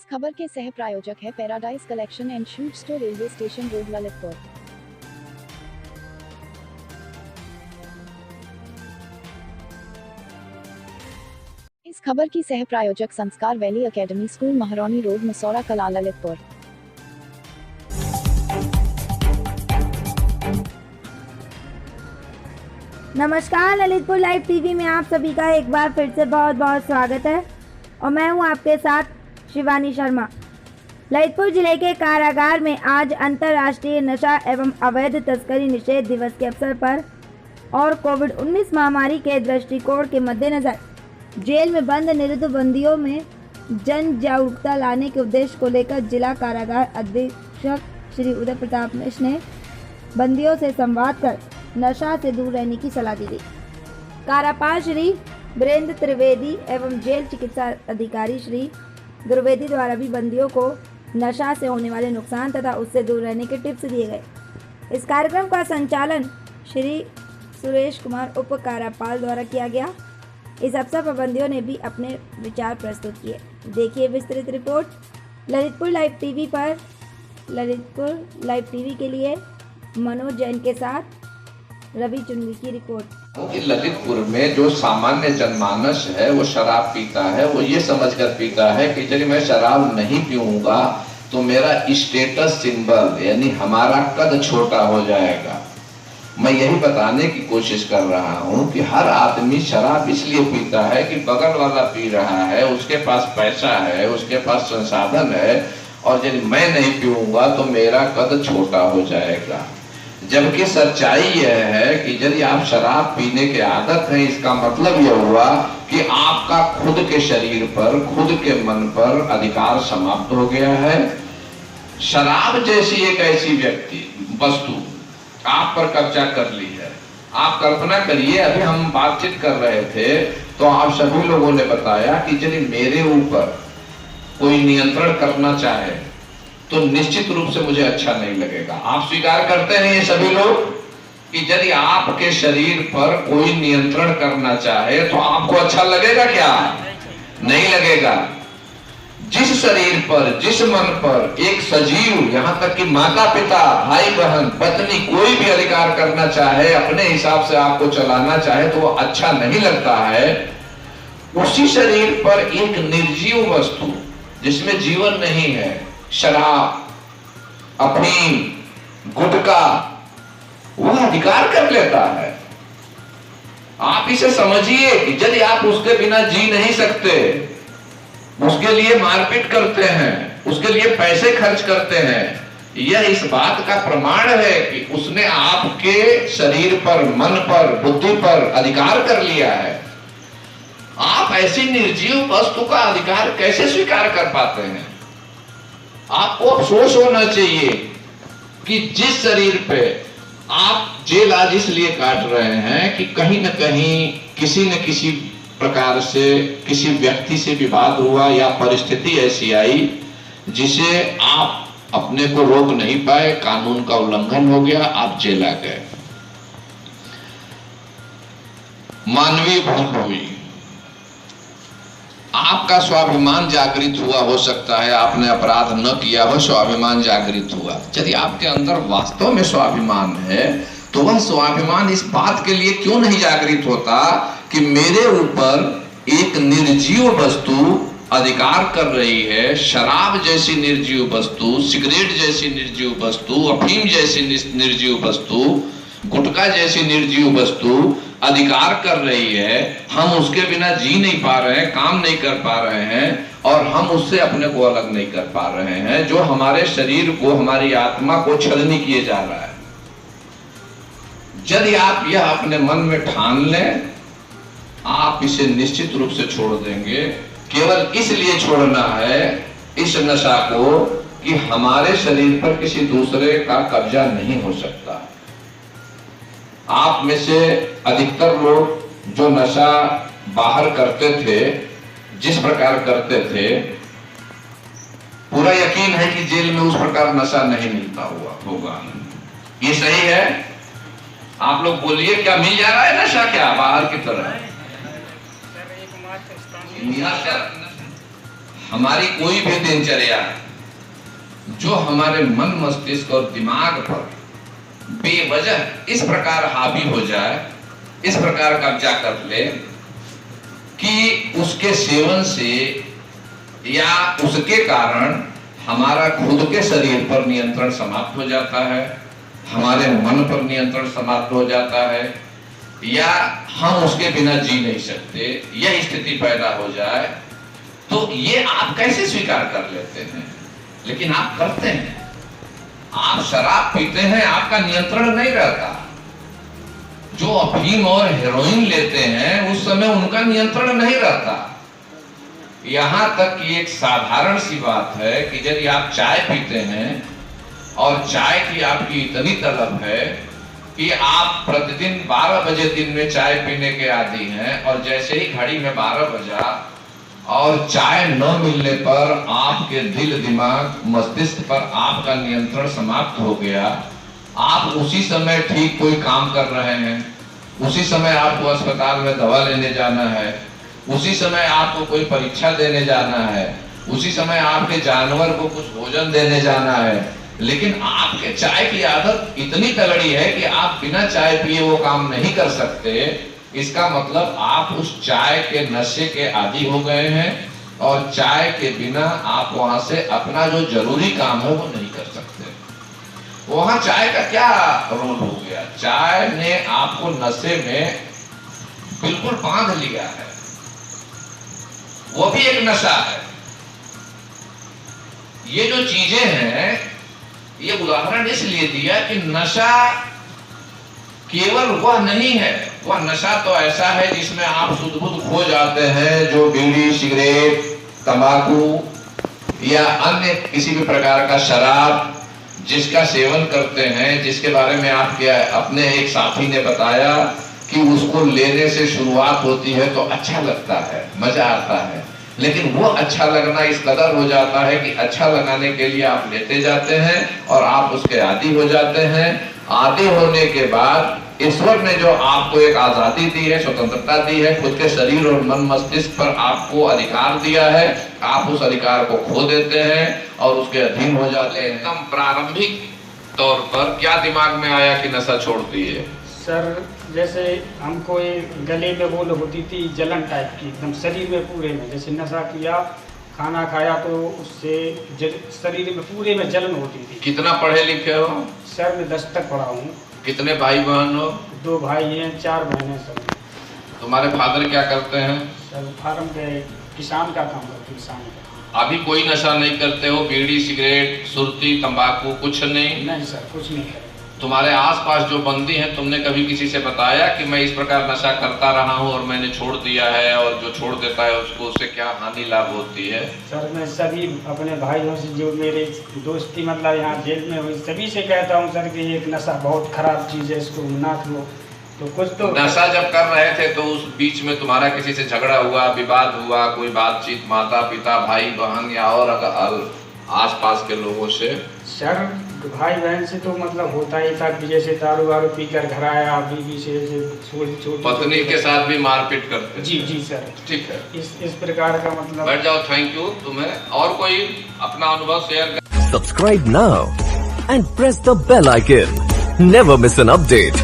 इस खबर के सह प्रायोजक है paradise collection and suit store, railway station road, Lalitpur. इस खबर की सह प्रायोजक Sanskar valley academy school, Mahroni road, Masaura Kala, Lalitpur. नमस्कार, ललितपुर लाइव टीवी में आप सभी का एक बार फिर से बहुत बहुत स्वागत है और मैं हूं आपके साथ शिवानी शर्मा। ललितपुर जिले के कारागार में आज अंतर्राष्ट्रीय नशा एवं अवैध तस्करी निषेध दिवस के अवसर पर और कोविड-19 महामारी के दृष्टिकोण के मद्देनजर जेल में बंद निरुद्ध बंदियों में जन जागरूकता लाने के उद्देश्य को लेकर जिला कारागार अधीक्षक श्री उदय प्रताप मिश्र ने बंदियों से संवाद कर नशा से दूर रहने की सलाह दी। कारापाल श्री वीरेंद्र त्रिवेदी एवं जेल चिकित्सा अधिकारी श्री द्विवेदी द्वारा भी बंदियों को नशा से होने वाले नुकसान तथा उससे दूर रहने के टिप्स दिए गए। इस कार्यक्रम का संचालन श्री सुरेश कुमार उप कारापाल द्वारा किया गया। इस अवसर पर बंदियों ने भी अपने विचार प्रस्तुत किए। देखिए विस्तृत रिपोर्ट ललितपुर लाइव टीवी पर। ललितपुर लाइव टीवी के लिए मनोज जैन के साथ रवि चुंगी की रिपोर्ट। ललितपुर में जो सामान्य जनमानस है वो शराब पीता है, वो ये समझकर पीता है कि यदि मैं शराब नहीं पीऊंगा तो मेरा स्टेटस सिंबल यानी हमारा कद छोटा हो जाएगा। मैं यही बताने की कोशिश कर रहा हूँ कि हर आदमी शराब इसलिए पीता है कि बगल वाला पी रहा है, उसके पास पैसा है, उसके पास संसाधन है, और यदि मैं नहीं पीऊंगा तो मेरा कद छोटा हो जाएगा। जबकि सच्चाई यह है कि यदि आप शराब पीने के आदत हैं, इसका मतलब यह हुआ कि आपका खुद के शरीर पर, खुद के मन पर अधिकार समाप्त हो गया है। शराब जैसी एक ऐसी वस्तु आप पर कब्जा कर ली है। आप कल्पना करिए, अभी हम बातचीत कर रहे थे तो आप सभी लोगों ने बताया कि यदि मेरे ऊपर कोई नियंत्रण करना चाहे तो निश्चित रूप से मुझे अच्छा नहीं लगेगा। आप स्वीकार करते हैं ये सभी लोग कि यदि आपके शरीर पर कोई नियंत्रण करना चाहे तो आपको अच्छा लगेगा क्या? नहीं लगेगा। जिस शरीर पर, जिस मन पर एक सजीव, यहाँ तक कि माता पिता, भाई बहन, पत्नी कोई भी अधिकार करना चाहे, अपने हिसाब से आपको चलाना चाहे तो वो अच्छा नहीं लगता है। उसी शरीर पर एक निर्जीव वस्तु जिसमें जीवन नहीं है, शराब, अफीम, गुटखा, वह अधिकार कर लेता है। आप इसे समझिए कि यदि आप उसके बिना जी नहीं सकते, उसके लिए मारपीट करते हैं, उसके लिए पैसे खर्च करते हैं, यह इस बात का प्रमाण है कि उसने आपके शरीर पर, मन पर, बुद्धि पर अधिकार कर लिया है। आप ऐसी निर्जीव वस्तु का अधिकार कैसे स्वीकार कर पाते हैं? आपको अफसोस होना चाहिए कि जिस शरीर पे आप जेल आज इसलिए काट रहे हैं कि कहीं न कहीं किसी न किसी प्रकार से किसी व्यक्ति से विवाद हुआ या परिस्थिति ऐसी आई जिसे आप अपने को रोक नहीं पाए, कानून का उल्लंघन हो गया, आप जेल आ गए, मानवीय भूल हुई, आपका स्वाभिमान जागृत हुआ, हो सकता है आपने अपराध न किया हो, स्वाभिमान जागृत हुआ। यदि आपके अंदर वास्तव में स्वाभिमान है तो वह स्वाभिमान इस बात के लिए क्यों नहीं जागृत होता कि मेरे ऊपर एक निर्जीव वस्तु अधिकार कर रही है। शराब जैसी निर्जीव वस्तु, सिगरेट जैसी निर्जीव वस्तु, अफीम जैसी निर्जीव वस्तु, गुटखा जैसी निर्जीव वस्तु अधिकार कर रही है। हम उसके बिना जी नहीं पा रहे हैं, काम नहीं कर पा रहे हैं, और हम उससे अपने को अलग नहीं कर पा रहे हैं, जो हमारे शरीर को, हमारी आत्मा को छलनी किए जा रहा है। यदि आप यह अपने मन में ठान लें, आप इसे निश्चित रूप से छोड़ देंगे। केवल इसलिए छोड़ना है इस नशा को कि हमारे शरीर पर किसी दूसरे का कब्जा नहीं हो सकता। आप में से अधिकतर लोग जो नशा बाहर करते थे, जिस प्रकार करते थे, पूरा यकीन है कि जेल में उस प्रकार नशा नहीं मिलता हुआ होगा। ये सही है? आप लोग बोलिए, क्या मिल जा रहा है नशा क्या बाहर की तरह? हमारी कोई भी दिनचर्या जो हमारे मन मस्तिष्क और दिमाग पर बेवजह इस प्रकार हावी हो जाए, इस प्रकार कब्जा कर ले कि उसके सेवन से या उसके कारण हमारा खुद के शरीर पर नियंत्रण समाप्त हो जाता है, हमारे मन पर नियंत्रण समाप्त हो जाता है, या हम उसके बिना जी नहीं सकते, यह स्थिति पैदा हो जाए, तो ये आप कैसे स्वीकार कर लेते हैं? लेकिन आप करते हैं। आप शराब पीते हैं, आपका नियंत्रण नहीं रहता। जो अफीम और हेरोइन लेते हैं उस समय उनका नियंत्रण नहीं रहता। यहां तक कि एक साधारण सी बात है कि यदि आप चाय पीते हैं और चाय की आपकी इतनी तलब है कि आप प्रतिदिन 12 बजे दिन में चाय पीने के आदी हैं, और जैसे ही घड़ी में 12 बजा और चाय न मिलने पर आपके दिल दिमाग मस्तिष्क पर आपका नियंत्रण समाप्त हो गया, आप उसी समय ठीक कोई काम कर रहे हैं, उसी समय आपको अस्पताल में दवा लेने जाना है, उसी समय आपको कोई परीक्षा देने जाना है, उसी समय आपके जानवर को कुछ भोजन देने जाना है, लेकिन आपके चाय की आदत इतनी तगड़ी है कि आप बिना चाय पिए वो काम नहीं कर सकते। इसका मतलब आप उस चाय के नशे के आदी हो गए हैं, और चाय के बिना आप वहां से अपना जो जरूरी काम है वो नहीं कर सकते। वहां चाय का क्या रोल हो गया? चाय ने आपको नशे में बिल्कुल बांध लिया है, वो भी एक नशा है। ये जो चीजें हैं, ये उदाहरण इसलिए दिया कि नशा केवल वह नहीं है, वह नशा तो ऐसा है जिसमें आप सुध बुध खो जाते हैं, जो बीड़ी सिगरेट तंबाकू या अन्य किसी भी प्रकार का शराब जिसका सेवन करते हैं, जिसके बारे में आपके अपने एक साथी ने बताया कि उसको लेने से शुरुआत होती है तो अच्छा लगता है, मजा आता है, लेकिन वो अच्छा लगना इस कदर हो जाता है कि अच्छा लगाने के लिए आप लेते जाते हैं और आप उसके आदी हो जाते हैं। आदी होने के बाद ईश्वर ने जो आपको एक आजादी दी है, स्वतंत्रता दी है, खुद के शरीर और मन मस्तिष्क पर आपको अधिकार दिया है, आप उस अधिकार को खो देते हैं और उसके अधीन हो जाते हैं। एकदम प्रारंभिक तौर पर क्या दिमाग में आया कि नशा छोड़ दिए? सर, जैसे हमको गले में वो होती थी जलन टाइप की, एकदम शरीर में पूरे में, जैसे नशा किया, खाना खाया तो उससे शरीर में पूरे में जलन होती थी। कितना पढ़े लिखे हो? सर, मैं 10 तक पढ़ा हूँ। कितने भाई बहन हो? 2 भाई हैं, 4 बहनें सर। तुम्हारे फादर क्या करते हैं? सर, फार्म पे किसान का काम करते, किसान का। अभी कोई नशा नहीं करते हो? बीड़ी सिगरेट सुर्ती तंबाकू कुछ नहीं? नहीं सर, कुछ नहीं करते। तुम्हारे आसपास जो बंदी हैं, तुमने कभी किसी से बताया कि मैं इस प्रकार नशा करता रहा हूं और मैंने छोड़ दिया है, और जो छोड़ देता है उसको उससे क्या हानि लाभ होती है? सर, मैं सभी अपने भाइयों से, जो मेरे दोस्ती मतलब यहाँ जेल में हुई, सभी से कहता हूँ सर कि एक नशा बहुत खराब चीज़ है, इसको ना लो। तो कुछ तो नशा जब कर रहे थे तो उस बीच में तुम्हारा किसी से झगड़ा हुआ, विवाद हुआ, कोई बातचीत माता पिता भाई बहन या और आसपास के लोगों से? सर, भाई बहन से तो मतलब होता ही था कि जैसे दारू वारू पीकर घर आया, बीवी से छोटी पत्नी के साथ भी मारपीट करते? जी जी सर। ठीक है, इस प्रकार का मतलब। बैठ जाओ। Thank you. तुम्हें और कोई अपना अनुभव share? Subscribe now and press the bell icon. Never miss an update.